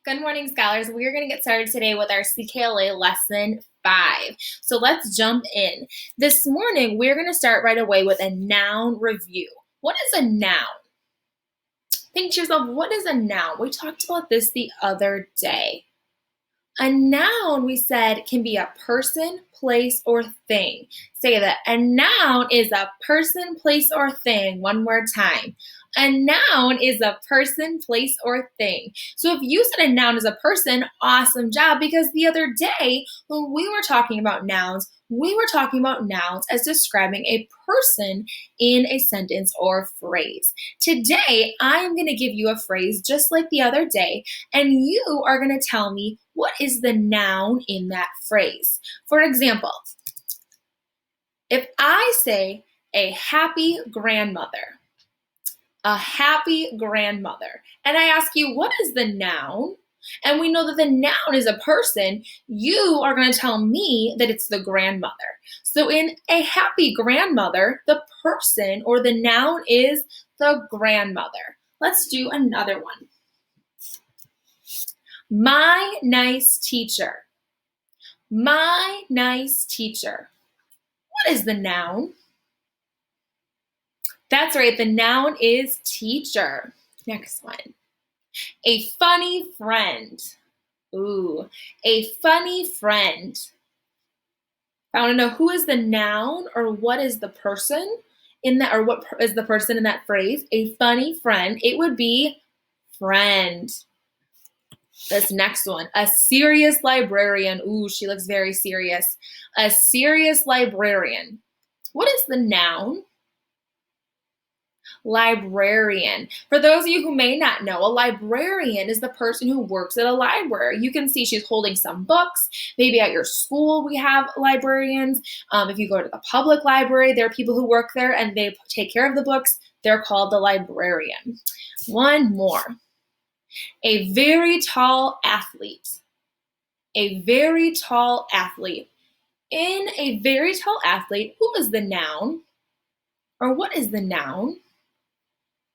Good morning, scholars. We're going to get started today with our CKLA lesson 5. So let's jump in. This morning, we're going to start right away with a noun review. What is a noun? Think to yourself, what is a noun? We talked about this the other day. A noun, we said, can be a person, place, or thing. Say that. A noun is a person, place, or thing. One more time. A noun is a person, place, or thing. So if you said a noun is a person, awesome job, because the other day when we were talking about nouns, we were talking about nouns as describing a person in a sentence or phrase. Today, I am going to give you a phrase just like the other day, and you are going to tell me what is the noun in that phrase. For example, if I say a happy grandmother, and I ask you, what is the noun? And we know that the noun is a person, you are going to tell me that it's the grandmother. So in a happy grandmother, the person or the noun is the grandmother. Let's do another one. My nice teacher. My nice teacher. What is the noun? That's right, the noun is teacher. Next one. A funny friend. Ooh, a funny friend. I want to know who is the noun or what is the person in that, or what is the person in that phrase? A funny friend. It would be friend. This next one, a serious librarian. Ooh, she looks very serious. A serious librarian. What is the noun? Librarian. For those of you who may not know, a librarian is the person who works at a library. You can see she's holding some books. Maybe at your school we have librarians. If you go to the public library, there are people who work there and they take care of the books. They're called the librarian. One more. A very tall athlete. A very tall athlete. In a very tall athlete, who is the noun? Or what is the noun?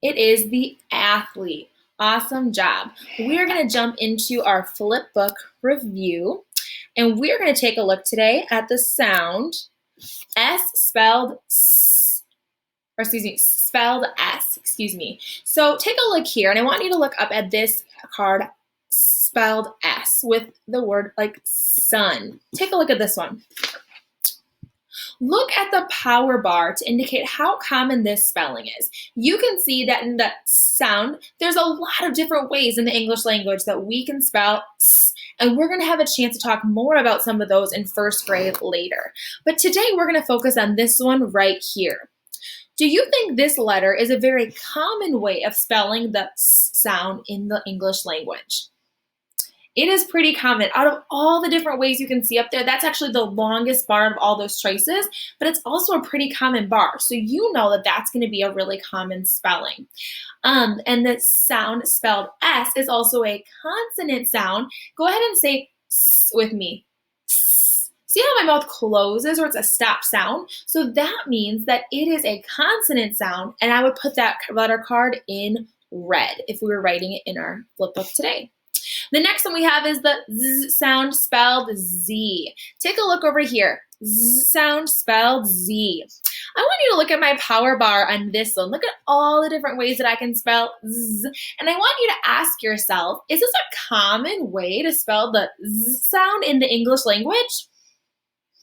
It is the athlete. Awesome job. We're going to jump into our flip book review, and we're going to take a look today at the sound S spelled S, or spelled S, So take a look here, and I want you to look up at this card spelled S with the word like sun. Take a look at this one. Look at the power bar to indicate how common this spelling is. You can see that in the sound, there's a lot of different ways in the English language that we can spell S, and we're going to have a chance to talk more about some of those in first grade later. But today we're going to focus on this one right here. Do you think this letter is a very common way of spelling the S sound in the English language? It is pretty common. Out of all the different ways you can see up there, that's actually the longest bar of all those choices, but it's also a pretty common bar. So you know that that's going to be a really common spelling. And the sound spelled S is also a consonant sound. Go ahead and say S with me. S. See how my mouth closes, or it's a stop sound? So that means that it is a consonant sound, and I would put that letter card in red if we were writing it in our flip book today. The next one we have is the Z sound spelled Z. Take a look over here. Z sound spelled Z. I want you to look at my power bar on this one. Look at all the different ways that I can spell Z. And I want you to ask yourself, is this a common way to spell the Z sound in the English language?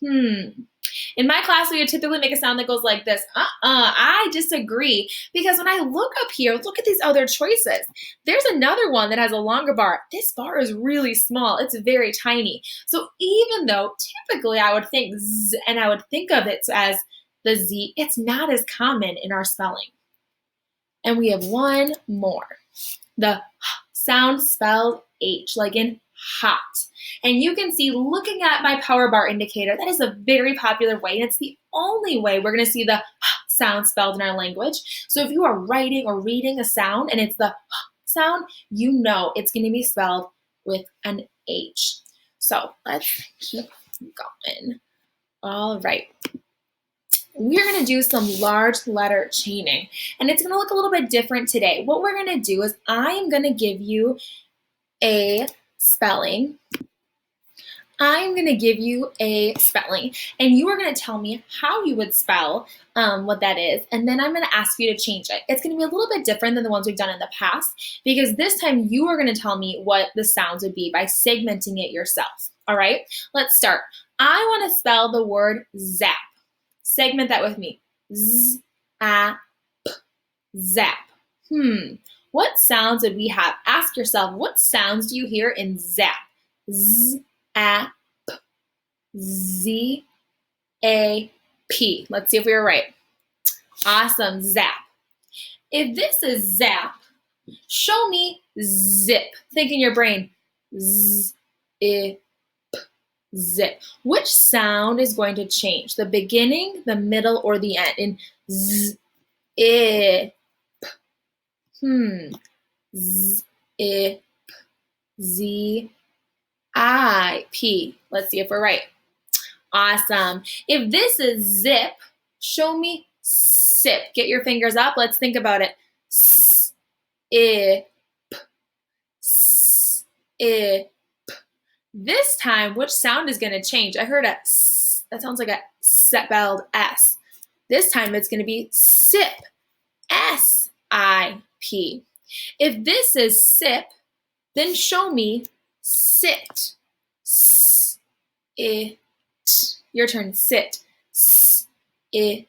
In my class, we would typically make a sound that goes like this. I disagree. Because when I look up here, look at these other choices. There's another one that has a longer bar. This bar is really small. It's very tiny. So even though typically I would think Z and I would think of it as the Z, it's not as common in our spelling. And we have one more. The sound spelled H, like in hot. And you can see, looking at my power bar indicator, that is a very popular way, and it's the only way we're going to see the sound spelled in our language. So if you are writing or reading a sound and it's the sound, you know it's going to be spelled with an H. So let's keep going. All right. We're going to do some large letter chaining, and it's going to look a little bit different today. What we're going to do is I am going to give you a spelling. I'm going to give you a spelling, and you are going to tell me how you would spell what that is, and then I'm going to ask you to change it. It's going to be a little bit different than the ones we've done in the past, because this time you are going to tell me what the sounds would be by segmenting it yourself. All right, let's start. I want to spell the word zap. Segment that with me. Z-A-P, zap. What sounds would we have? Ask yourself, what sounds do you hear in zap? Z-A-P, Z-A-P. Let's see if we were right. Awesome, zap. If this is zap, show me zip. Think in your brain. Z-I-P, zip. Which sound is going to change? The beginning, the middle, or the end? In Z-I-P. Z-I-P, Z-I-P. Let's see if we're right. Awesome. If this is zip, show me sip. Get your fingers up. Let's think about it. S-I-P, S-I-P. This time, which sound is going to change? I heard a S. That sounds like a spelled S. This time, it's going to be sip. S-I-P. If this is sip, then show me sit. S-I-T. Your turn. Sit. S-I-T.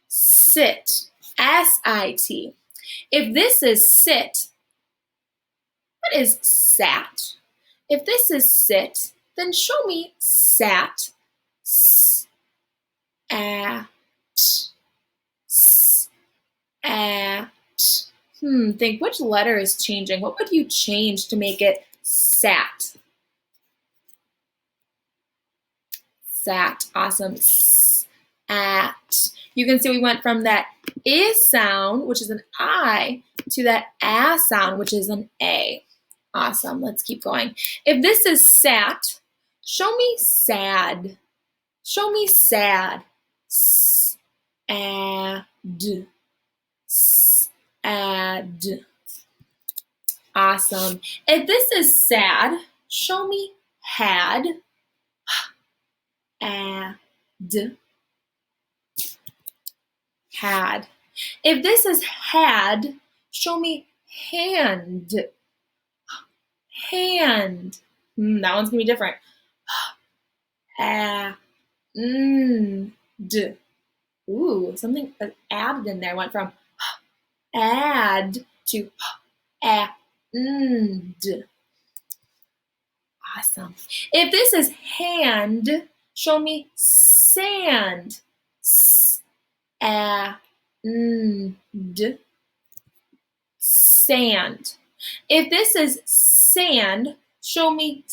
Sit. S-I-T. If this is sit, what is sat? If this is sit, then show me sat. S-A-T. S-A-T. Think which letter is changing. What would you change to make it sat? Sat. Awesome. S-at. You can see we went from that I sound, which is an I, to that A sound, which is an A. Awesome. Let's keep going. If this is sat, show me sad. Show me sad. S-A-D. S-A-D. Awesome. If this is sad, show me had. A-D. Had. If this is had, show me hand. Hand. That one's going to be different. A-D. Ooh, something added in there. Went from add to and. Awesome. If this is hand, show me sand. S-A-N-D. Sand. If this is sand, show me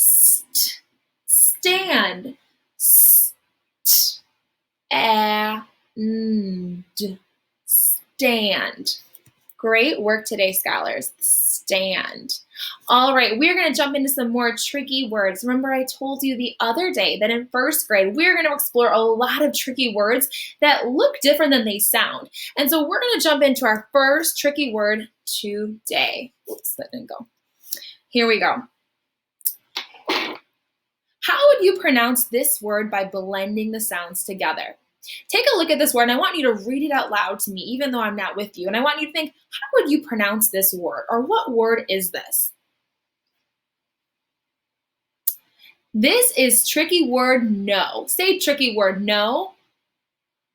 stand. S-T-A-N-D. Stand. Great work today, scholars. Stand. All right, we're going to jump into some more tricky words. Remember, I told you the other day that in first grade, we're going to explore a lot of tricky words that look different than they sound. And so we're going to jump into our first tricky word today. Oops, that didn't go. Here we go. How would you pronounce this word by blending the sounds together? Take a look at this word, and I want you to read it out loud to me, even though I'm not with you. And I want you to think, how would you pronounce this word? Or what word is this? This is tricky word no. Say tricky word no.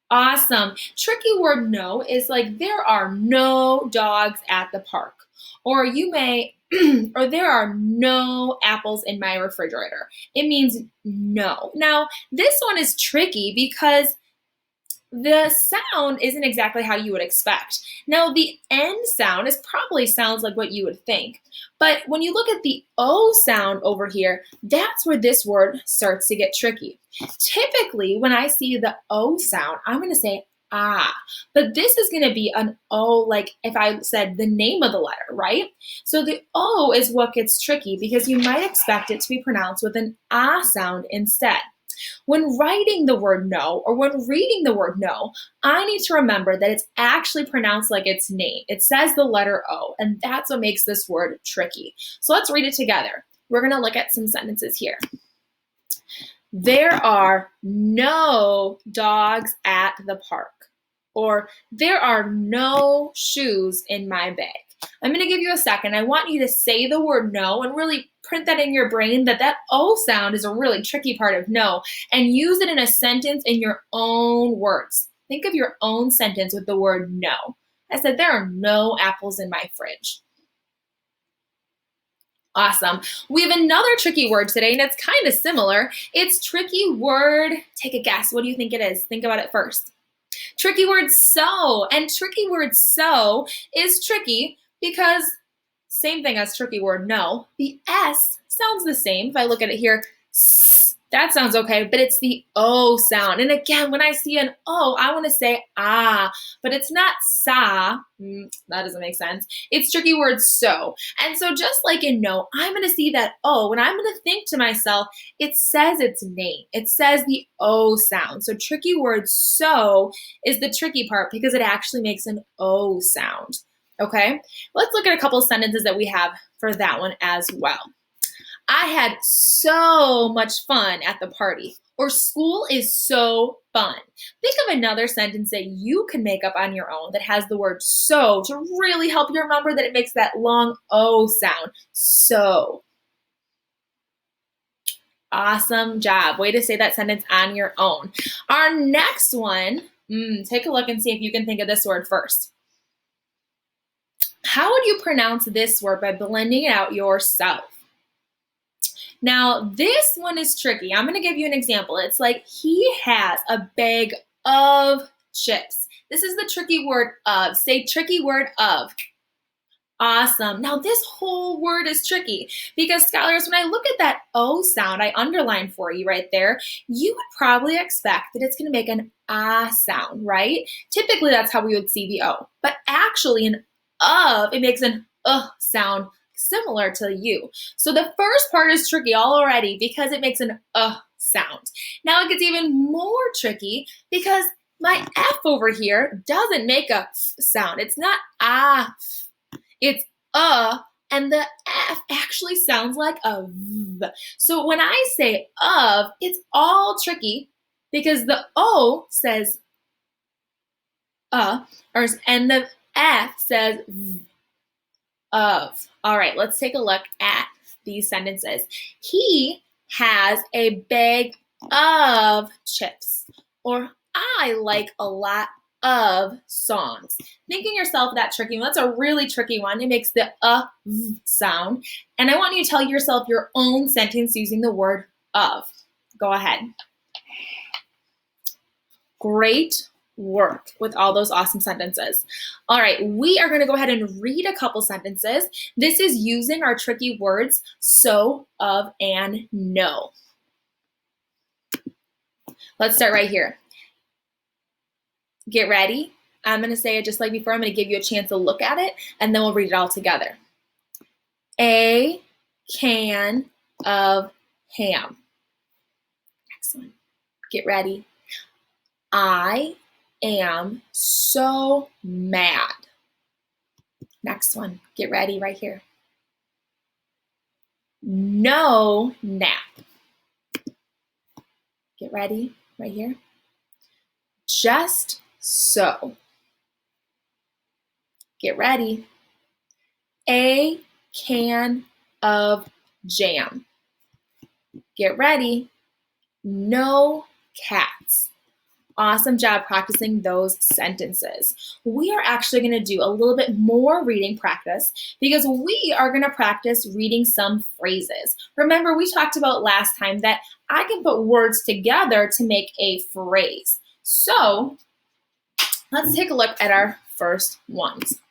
Awesome. Tricky word no is like there are no dogs at the park. Or you may, or there are no apples in my refrigerator. It means no. Now, this one is tricky because the sound isn't exactly how you would expect. Now, the N sound probably sounds like what you would think. But when you look at the O sound over here, that's where this word starts to get tricky. Typically, when I see the O sound, I'm going to say ah. But this is going to be an O, like if I said the name of the letter, right? So the O is what gets tricky because you might expect it to be pronounced with an ah sound instead. When writing the word no or when reading the word no, I need to remember that it's actually pronounced like its name. It says the letter O, and that's what makes this word tricky. So let's read it together. We're going to look at some sentences here. There are no dogs at the park. Or there are no shoes in my bag. I'm going to give you a second. I want you to say the word no and really print that in your brain that O sound is a really tricky part of no, and use it in a sentence in your own words. Think of your own sentence with the word no. I said, there are no apples in my fridge. Awesome. We have another tricky word today, and it's kind of similar. It's tricky word. Take a guess. What do you think it is? Think about it first. Tricky word so. And tricky word so is tricky because same thing as tricky word no. The S sounds the same. If I look at it here, that sounds okay, but it's the O sound. And again, when I see an O, I want to say ah, but it's not sa. That doesn't make sense. It's tricky word so. And so just like in no, I'm going to see that O, and I'm going to think to myself, it says its name. It says the O sound. So tricky word so is the tricky part because it actually makes an O sound. Okay, let's look at a couple of sentences that we have for that one as well. I had so much fun at the party. Or school is so fun. Think of another sentence that you can make up on your own that has the word so to really help you remember that it makes that long O sound. So. Awesome job. Way to say that sentence on your own. Our next one, take a look and see if you can think of this word first. How would you pronounce this word by blending it out yourself? Now, this one is tricky. I'm going to give you an example. It's like he has a bag of chips. This is the tricky word of. Say tricky word of. Awesome. Now, this whole word is tricky because scholars, when I look at that O sound, I underline for you right there, you would probably expect that it's going to make an ah sound, right? Typically, that's how we would see the O. But actually, an of, it makes an sound similar to you. So the first part is tricky already because it makes an sound. Now it gets even more tricky because my F over here doesn't make a sound. It's not ah, it's and the F actually sounds like a V. So when I say of, it's all tricky because the O says and the F says V. Of. All right, let's take a look at these sentences. He has a bag of chips. Or I like a lot of songs. Think in yourself that tricky one. That's a really tricky one. It makes the v sound. And I want you to tell yourself your own sentence using the word of. Go ahead. Great work with all those awesome sentences. All right, we are going to go ahead and read a couple sentences. This is using our tricky words so, of, and no. Let's start right here. Get ready. I'm going to say it just like before. I'm going to give you a chance to look at it, and then we'll read it all together. A can of ham. Excellent. Get ready. I am so mad. Next one. Get ready right here. No nap. Get ready right here. Just so. Get ready. A can of jam. Get ready. No cats. Awesome job practicing those sentences. We are actually going to do a little bit more reading practice because we are going to practice reading some phrases. Remember, we talked about last time that I can put words together to make a phrase. So let's take a look at our first ones.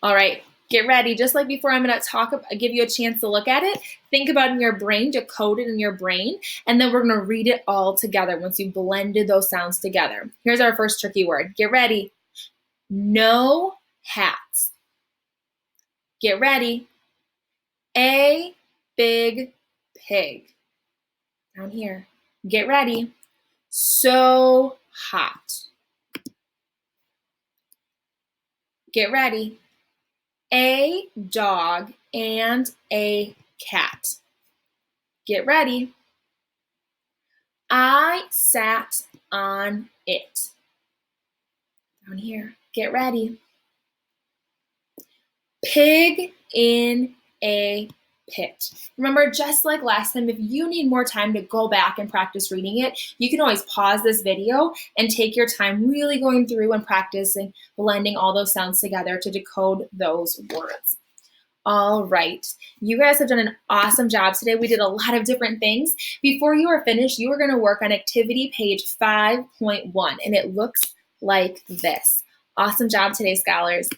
All right. Get ready. Just like before, I'm going to give you a chance to look at it. Think about it in your brain, decode it in your brain, and then we're going to read it all together once you blended those sounds together. Here's our first tricky word. Get ready. No hats. Get ready. A big pig. Down here. Get ready. So hot. Get ready. A dog and a cat. Get ready. I sat on it. Down here. Get ready. Pig in a pit. Remember, just like last time, if you need more time to go back and practice reading it, you can always pause this video and take your time really going through and practicing blending all those sounds together to decode those words. All right, you guys have done an awesome job today. We did a lot of different things. Before you are finished, you are going to work on activity page 5.1, and it looks like this. Awesome job today, scholars.